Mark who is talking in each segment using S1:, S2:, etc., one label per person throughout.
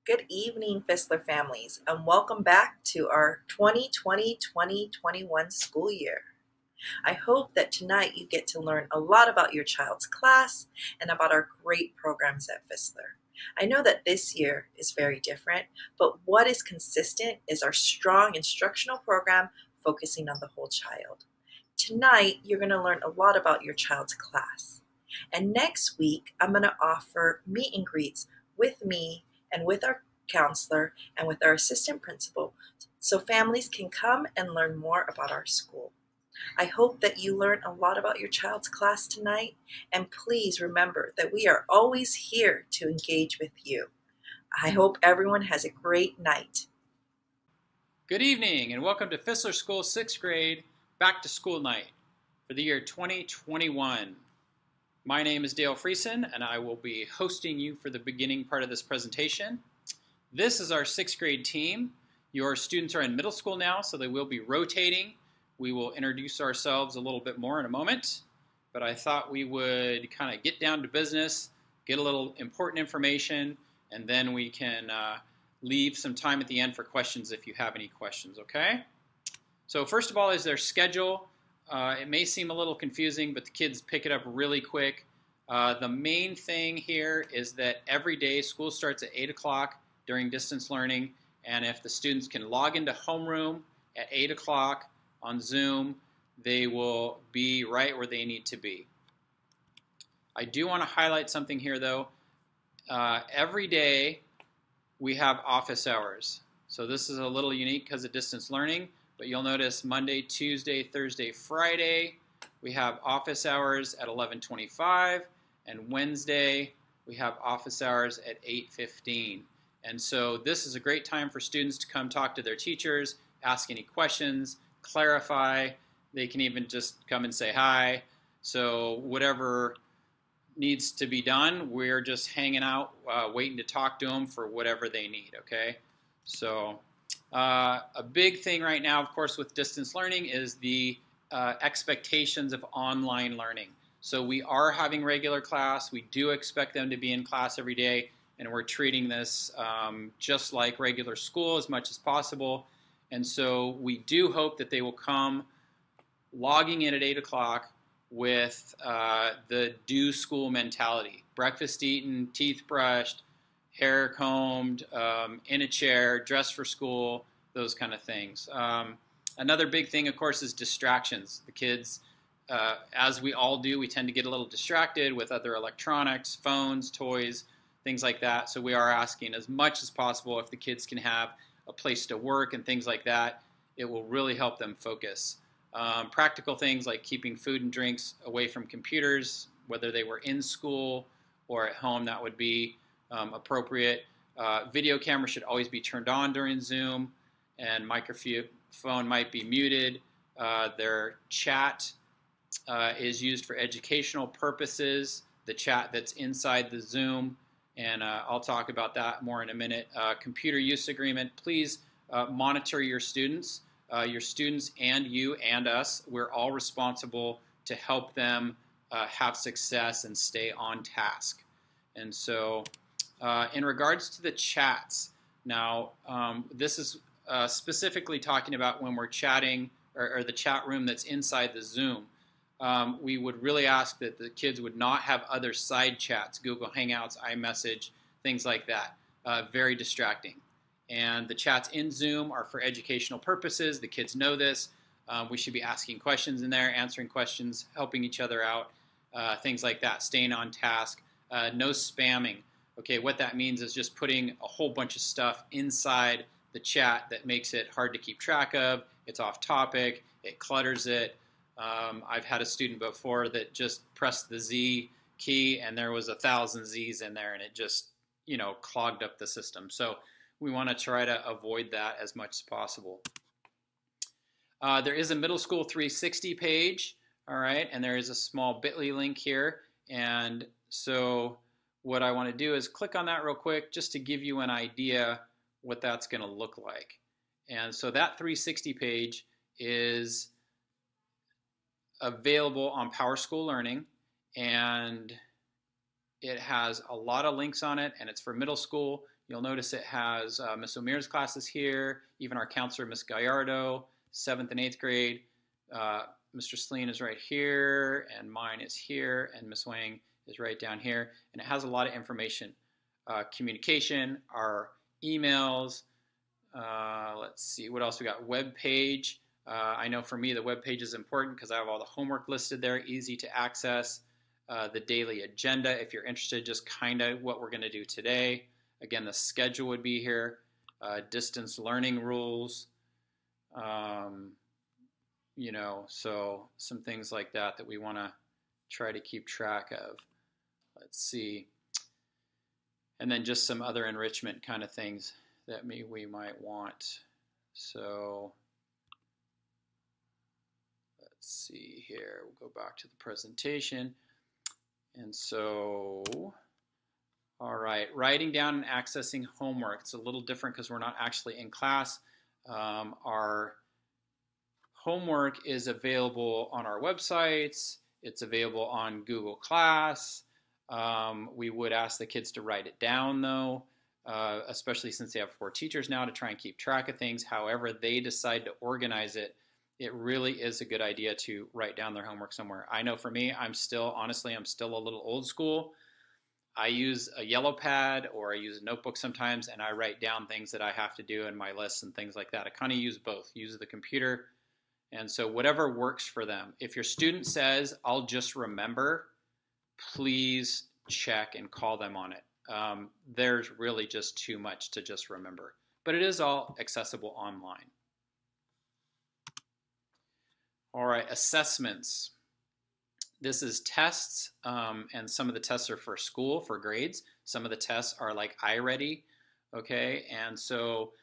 S1: Good evening, Fissler families, and welcome back to our 2020-2021 school year. I hope that tonight you get to learn a lot about your child's class and about our great programs at Fissler. I know that this year is very different, but what is consistent is our strong instructional program focusing on the whole child. Tonight, you're going to learn a lot about your child's class. And next week, I'm going to offer meet and greets with me and with our counselor and with our assistant principal so families can come and learn more about our school. I hope that you learn a lot about your child's class tonight, and please remember that we are always here to engage with you. I hope everyone has a great night.
S2: Good evening and welcome to Fissler School 6th grade Back to School Night for the year 2021. My name is Dale Friesen and I will be hosting you for the beginning part of this presentation. This is our 6th grade team. Your students are in middle school now, so they will be rotating. We will introduce ourselves a little bit more in a moment, but I thought we would kind of get down to business, get a little important information, and then we can leave some time at the end for questions if you have any questions, okay? So first of all is their schedule. It may seem a little confusing, but the kids pick it up really quick. The main thing here is that every day school starts at 8 o'clock during distance learning, and if the students can log into homeroom at 8 o'clock on Zoom, they will be right where they need to be. I do want to highlight something here though. Every day we have office hours. So this is a little unique because of distance learning, but you'll notice Monday, Tuesday, Thursday, Friday, we have office hours at 11:25, and Wednesday we have office hours at 8:15. And so this is a great time for students to come talk to their teachers, ask any questions, clarify. They can even just come and say hi. So whatever needs to be done, we're just hanging out, waiting to talk to them for whatever they need, okay? So a big thing right now, of course, with distance learning is the expectations of online learning. So we are having regular class. We do expect them to be in class every day, and we're treating this just like regular school as much as possible. And so we do hope that they will come logging in at 8 o'clock with the do school mentality. Breakfast eaten, teeth brushed, hair combed, in a chair, dressed for school, those kind of things. Another big thing, of course, is distractions. The kids, as we all do, we tend to get a little distracted with other electronics, phones, toys, things like that. So we are asking as much as possible if the kids can have a place to work and things like that. It will really help them focus. Practical things like keeping food and drinks away from computers, whether they were in school or at home, that would be appropriate. Video camera should always be turned on during Zoom, and microphone might be muted. Their chat is used for educational purposes, the chat that's inside the Zoom, and I'll talk about that more in a minute. Computer use agreement, please monitor your students. Your students and you and us, we're all responsible to help them have success and stay on task. And so in regards to the chats, now this is specifically talking about when we're chatting or the chat room that's inside the Zoom. We would really ask that the kids would not have other side chats, Google Hangouts, iMessage, things like that. Very distracting. And the chats in Zoom are for educational purposes. The kids know this. We should be asking questions in there, answering questions, helping each other out, things like that, staying on task. No spamming. Okay, what that means is just putting a whole bunch of stuff inside the chat that makes it hard to keep track of. It's off topic. It clutters it. I've had a student before that just pressed the Z key and there was 1,000 Z's in there and it just, clogged up the system. So we want to try to avoid that as much as possible. There is a Middle School 360 page, all right, and there is a small bit.ly link here. And so what I want to do is click on that real quick just to give you an idea what that's going to look like. And so that 360 page is available on PowerSchool Learning, and It has a lot of links on it, and it's for middle school. You'll notice it has Miss O'Meara's classes here, even our counselor, Miss Gallardo, 7th and 8th grade. Mr. Sleen is right here, and mine is here, and Miss Wang is right down here. And it has a lot of information. Communication, our emails, let's see, what else we got? Web page. I know for me the web page is important because I have all the homework listed there, easy to access. The daily agenda, if you're interested, just kind of what we're going to do today. Again, the schedule would be here. Distance learning rules. You know, so some things like that that we want to try to keep track of. Let's see. And then just some other enrichment kind of things that we might want. So let's see here. We'll go back to the presentation. And so, all right, writing down and accessing homework. It's a little different because we're not actually in class. Our homework is available on our websites. It's available on Google Class. We would ask the kids to write it down though, especially since they have 4 teachers now to try and keep track of things. However they decide to organize it, it really is a good idea to write down their homework somewhere. I know for me, honestly, I'm still a little old school. I use a yellow pad or I use a notebook sometimes, and I write down things that I have to do in my lists and things like that. I kind of use both, use the computer. And so whatever works for them. If your student says, I'll just remember, please check and call them on it. There's really just too much to just remember. But it is all accessible online. All right, assessments. This is tests, and some of the tests are for school, for grades. Some of the tests are like iReady, okay? And so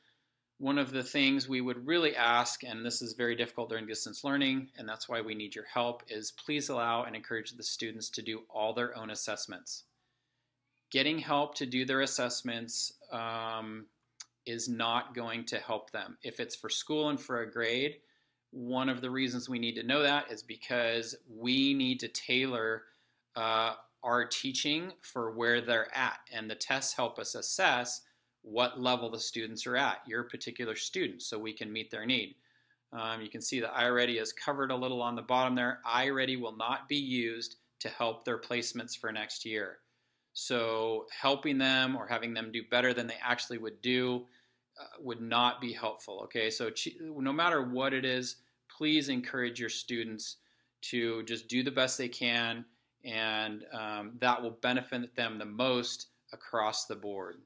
S2: one of the things we would really ask, and this is very difficult during distance learning, and that's why we need your help, is please allow and encourage the students to do all their own assessments. Getting help to do their assessments is not going to help them. If it's for school and for a grade, one of the reasons we need to know that is because we need to tailor our teaching for where they're at, and the tests help us assess what level the students are at, your particular students, so we can meet their need. You can see that iReady is covered a little on the bottom there. iReady will not be used to help their placements for next year. So helping them or having them do better than they actually would do would not be helpful, okay? So no matter what it is, please encourage your students to just do the best they can, and that will benefit them the most across the board.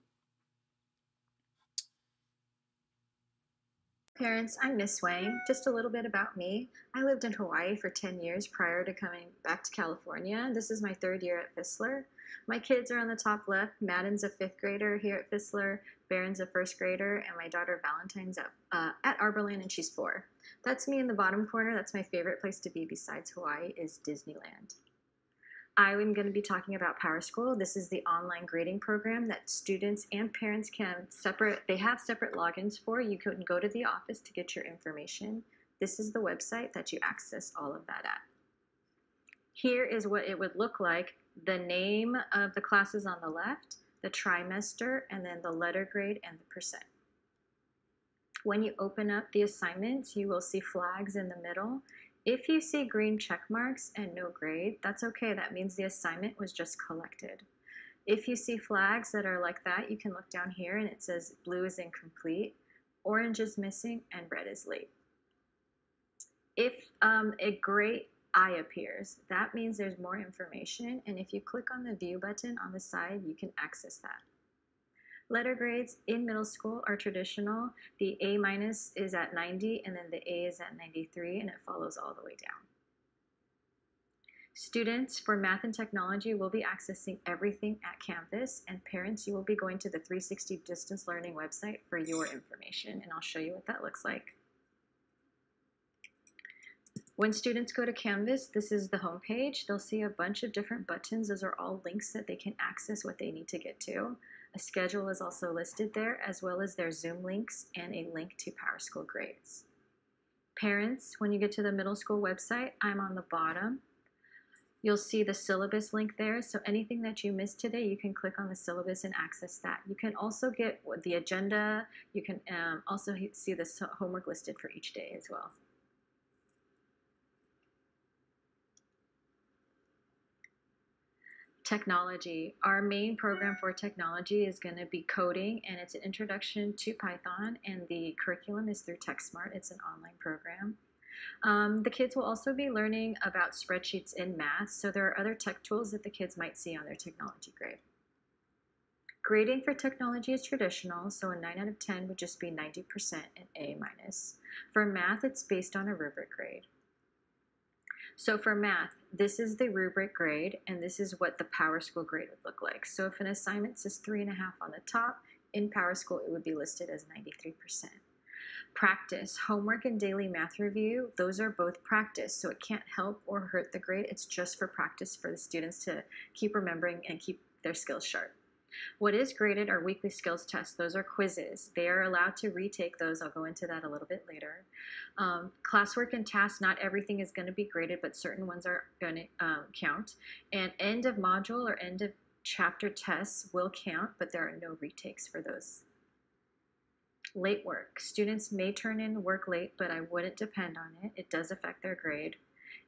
S3: Parents, I'm Miss Wang. Just a little bit about me. I lived in Hawaii for 10 years prior to coming back to California. This is my 3rd year at Fissler. My kids are on the top left. Madden's a 5th grader here at Fissler, Barron's a 1st grader, and my daughter Valentine's at Arborland, and she's 4. That's me in the bottom corner. That's my favorite place to be besides Hawaii, is Disneyland. I'm going to be talking about PowerSchool. This is the online grading program that students and parents can they have separate logins for. You can go to the office to get your information. This is the website that you access all of that at. Here is what it would look like. The name of the classes on the left, the trimester, and then the letter grade and the percent. When you open up the assignments, you will see flags in the middle. If you see green check marks and no grade, that's okay. That means the assignment was just collected. If you see flags that are like that, you can look down here and it says blue is incomplete, orange is missing, and red is late. If a gray eye appears, that means there's more information, and if you click on the view button on the side, you can access that. Letter grades in middle school are traditional. The A- is at 90, and then the A is at 93, and it follows all the way down. Students for math and technology will be accessing everything at Canvas, and parents, you will be going to the 360 Distance Learning website for your information, and I'll show you what that looks like. When students go to Canvas, this is the home page. They'll see a bunch of different buttons. Those are all links that they can access what they need to get to. A schedule is also listed there, as well as their Zoom links and a link to PowerSchool grades. Parents, when you get to the middle school website, I'm on the bottom. You'll see the syllabus link there. So anything that you missed today, you can click on the syllabus and access that. You can also get the agenda. You can also see the homework listed for each day as well. Technology. Our main program for technology is going to be coding, and it's an introduction to Python, and the curriculum is through TechSmart. It's an online program. The kids will also be learning about spreadsheets in math, so there are other tech tools that the kids might see on their technology grade. Grading for technology is traditional, so a 9 out of 10 would just be 90% and A-. For math, it's based on a rubric grade. So for math, this is the rubric grade, and this is what the PowerSchool grade would look like. So if an assignment says 3.5 on the top, in PowerSchool it would be listed as 93%. Practice, homework, and daily math review, those are both practice, so it can't help or hurt the grade. It's just for practice for the students to keep remembering and keep their skills sharp. What is graded are weekly skills tests. Those are quizzes. They are allowed to retake those. I'll go into that a little bit later. Classwork and tasks, not everything is going to be graded, but certain ones are going to count. And end of module or end of chapter tests will count, but there are no retakes for those. Late work. Students may turn in work late, but I wouldn't depend on it. It does affect their grade.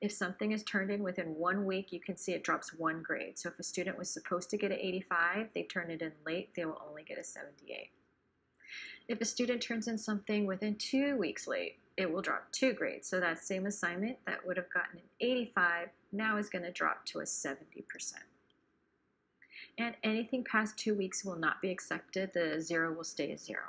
S3: If something is turned in within 1 week, you can see it drops 1 grade. So if a student was supposed to get an 85, they turn it in late, they will only get a 78. If a student turns in something within 2 weeks late, it will drop 2 grades. So that same assignment that would have gotten an 85 now is going to drop to a 70%. And anything past 2 weeks will not be accepted. The 0 will stay as 0.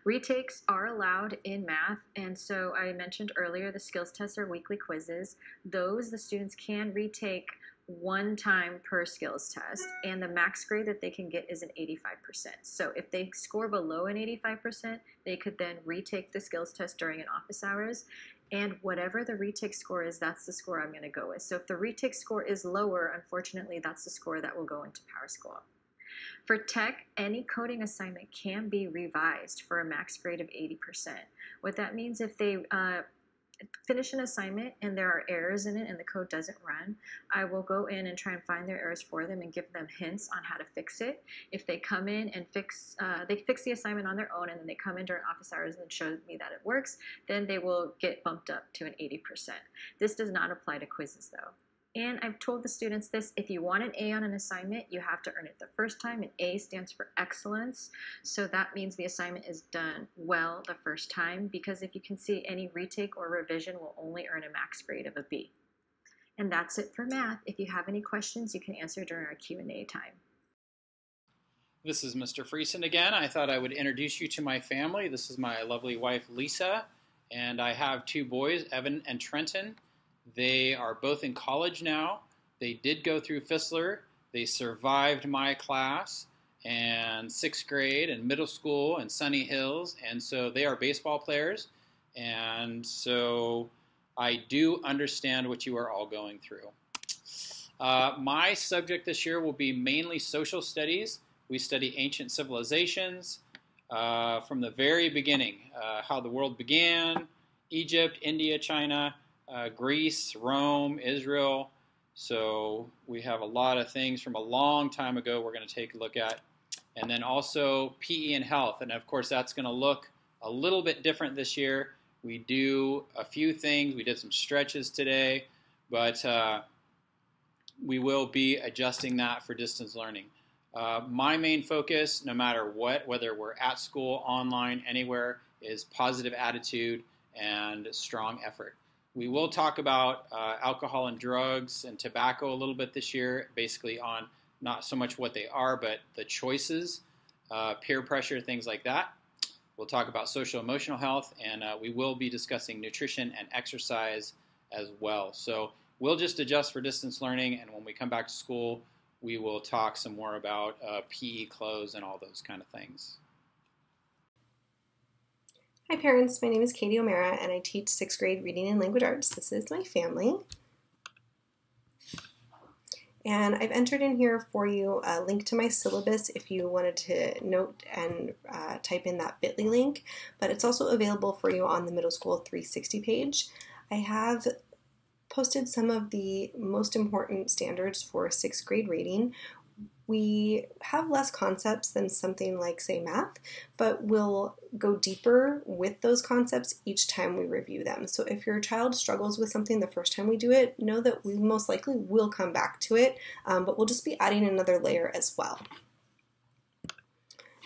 S3: Retakes are allowed in math, and so I mentioned earlier the skills tests are weekly quizzes. Those the students can retake 1 time per skills test, and the max grade that they can get is an 85%. So if they score below an 85%, they could then retake the skills test during an office hours, and whatever the retake score is, that's the score I'm going to go with. So if the retake score is lower, unfortunately, that's the score that will go into PowerSchool. For tech, any coding assignment can be revised for a max grade of 80%. What that means, if they finish an assignment and there are errors in it and the code doesn't run, I will go in and try and find their errors for them and give them hints on how to fix it. If they come in and fix the assignment on their own, and then they come in during office hours and show me that it works, then they will get bumped up to an 80%. This does not apply to quizzes though. And I've told the students this, if you want an A on an assignment, you have to earn it the first time. An A stands for excellence. So that means the assignment is done well the first time, because if you can see, any retake or revision will only earn a max grade of a B. And that's it for math. If you have any questions, you can answer during our Q&A time.
S2: This is Mr. Friesen again. I thought I would introduce you to my family. This is my lovely wife, Lisa, and I have 2 boys, Evan and Trenton. They are both in college now. They did go through Fissler. They survived my class and 6th grade and middle school and Sunny Hills, and so they are baseball players. And so I do understand what you are all going through. My subject this year will be mainly social studies. We study ancient civilizations from the very beginning, how the world began, Egypt, India, China, Greece, Rome, Israel. So we have a lot of things from a long time ago we're going to take a look at. And then also PE and health. And of course that's going to look a little bit different this year. We do a few things. We did some stretches today, but we will be adjusting that for distance learning. My main focus, no matter what, whether we're at school, online, anywhere, is positive attitude and strong effort. We will talk about alcohol and drugs and tobacco a little bit this year, basically on not so much what they are, but the choices, peer pressure, things like that. We'll talk about social emotional health, and we will be discussing nutrition and exercise as well. So we'll just adjust for distance learning, and when we come back to school, we will talk some more about PE clothes and all those kind of things.
S4: Hi parents, my name is Katie O'Mara and I teach 6th grade reading and language arts. This is my family. And I've entered in here for you a link to my syllabus if you wanted to note and type in that bit.ly link, but it's also available for you on the Middle School 360 page. I have posted some of the most important standards for 6th grade rating. We have less concepts than something like, say, math, but we'll go deeper with those concepts each time we review them. So if your child struggles with something the first time we do it, know that we most likely will come back to it, but we'll just be adding another layer as well.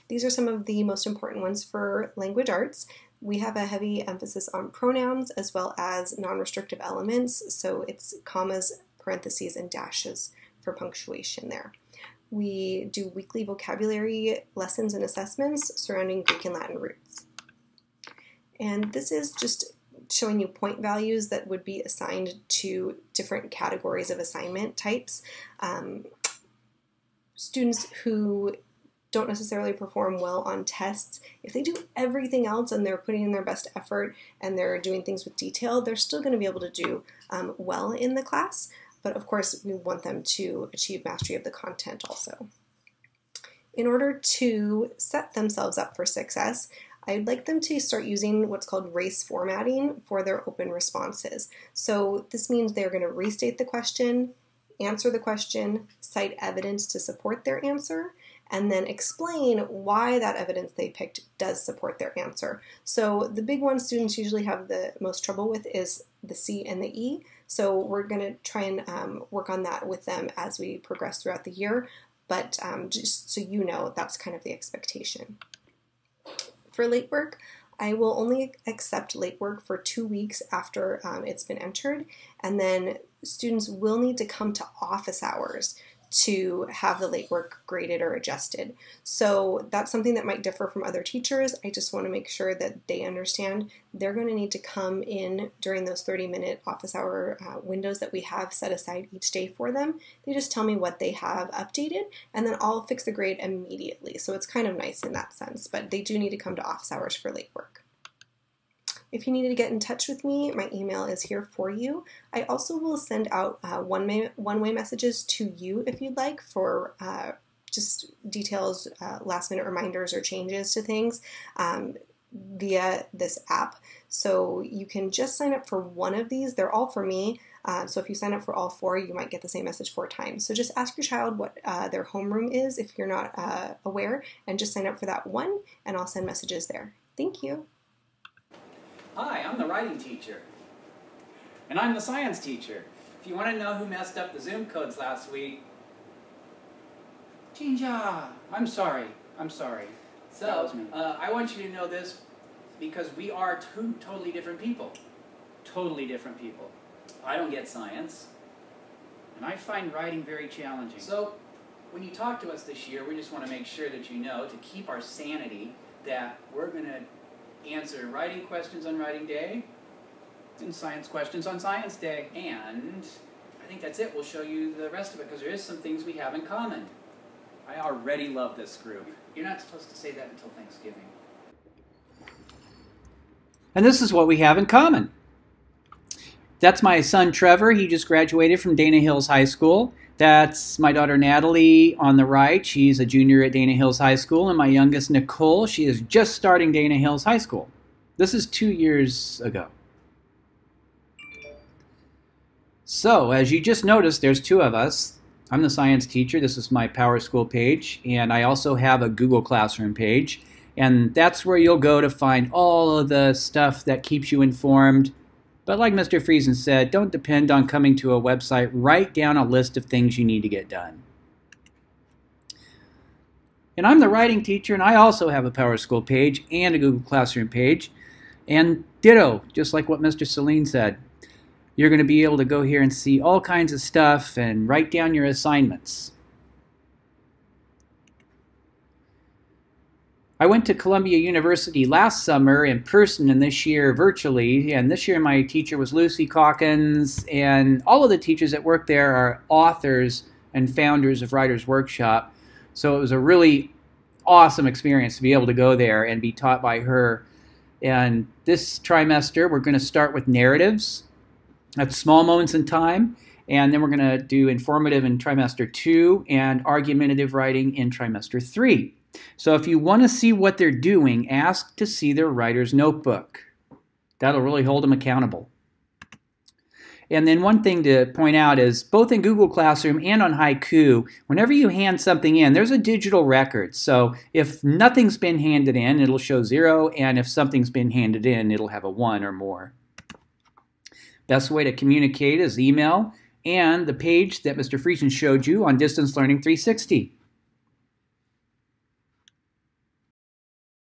S4: These are some of the most important ones for language arts. We have a heavy emphasis on pronouns as well as non-restrictive elements, so it's commas, parentheses, and dashes for punctuation there. We do weekly vocabulary lessons and assessments surrounding Greek and Latin roots. And this is just showing you point values that would be assigned to different categories of assignment types. Students who don't necessarily perform well on tests, if they do everything else and they're putting in their best effort and they're doing things with detail, they're still going to be able to do well in the class. But of course, we want them to achieve mastery of the content also. In order to set themselves up for success, I'd like them to start using what's called race formatting for their open responses. So this means they're going to restate the question, answer the question, cite evidence to support their answer, and then explain why that evidence they picked does support their answer. So the big one students usually have the most trouble with is the C and the E. So we're going to try and work on that with them as we progress throughout the year. But just so you know, that's kind of the expectation. For late work, I will only accept late work for 2 weeks after it's been entered. And then students will need to come to office hours to have the late work graded or adjusted. So that's something that might differ from other teachers. I just want to make sure that they understand they're going to need to come in during those 30-minute office hour windows that we have set aside each day for them. They just tell me what they have updated, and then I'll fix the grade immediately. So it's kind of nice in that sense, but they do need to come to office hours for late work. If you need to get in touch with me, my email is here for you. I also will send out one-way messages to you if you'd like for just details, last-minute reminders or changes to things via this app. So you can just sign up for one of these. They're all for me. So if you sign up for all 4, you might get the same message 4 times. So just ask your child what their homeroom is if you're not aware, and just sign up for that one, and I'll send messages there. Thank you.
S5: Hi, I'm the writing teacher. And I'm the science teacher. If you want to know who messed up the Zoom codes last week, Jinja! I'm sorry. So, I want you to know this because we are 2 totally different people. Totally different people. I don't get science. And I find writing very challenging. So, when you talk to us this year, we just want to make sure that you know, to keep our sanity, that we're going to answer writing questions on writing day and science questions on science day. And I think that's it. We'll show you the rest of it because there is some things we have in common. I already love this group. You're not supposed to say that until Thanksgiving.
S2: And this is what we have in common. That's my son Trevor. He just graduated from Dana Hills High School. That's my daughter Natalie on the right. She's a junior at Dana Hills High School. And my youngest Nicole, she is just starting Dana Hills High School. This is 2 years ago. So, as you just noticed, there's 2 of us. I'm the science teacher. This is my PowerSchool page. And I also have a Google Classroom page. And that's where you'll go to find all of the stuff that keeps you informed. But like Mr. Friesen said, don't depend on coming to a website. Write down a list of things you need to get done. And I'm the writing teacher, and I also have a PowerSchool page and a Google Classroom page. And ditto, just like what Mr. Celine said. You're going to be able to go here and see all kinds of stuff and write down your assignments. I went to Columbia University last summer in person and this year virtually, and this year my teacher was Lucy Calkins, and all of the teachers that work there are authors and founders of Writers Workshop, so it was a really awesome experience to be able to go there and be taught by her. And this trimester we're going to start with narratives, that's small moments in time, and then we're going to do informative in trimester 2 and argumentative writing in trimester 3. So if you want to see what they're doing, ask to see their writer's notebook. That'll really hold them accountable.
S6: And then one thing to point out is both in Google Classroom and on Haiku, whenever you hand something in, there's a digital record. So if nothing's been handed in, it'll show 0, and if something's been handed in, it'll have a 1 or more. Best way to communicate is email and the page that Mr. Friesen showed you on Distance Learning 360.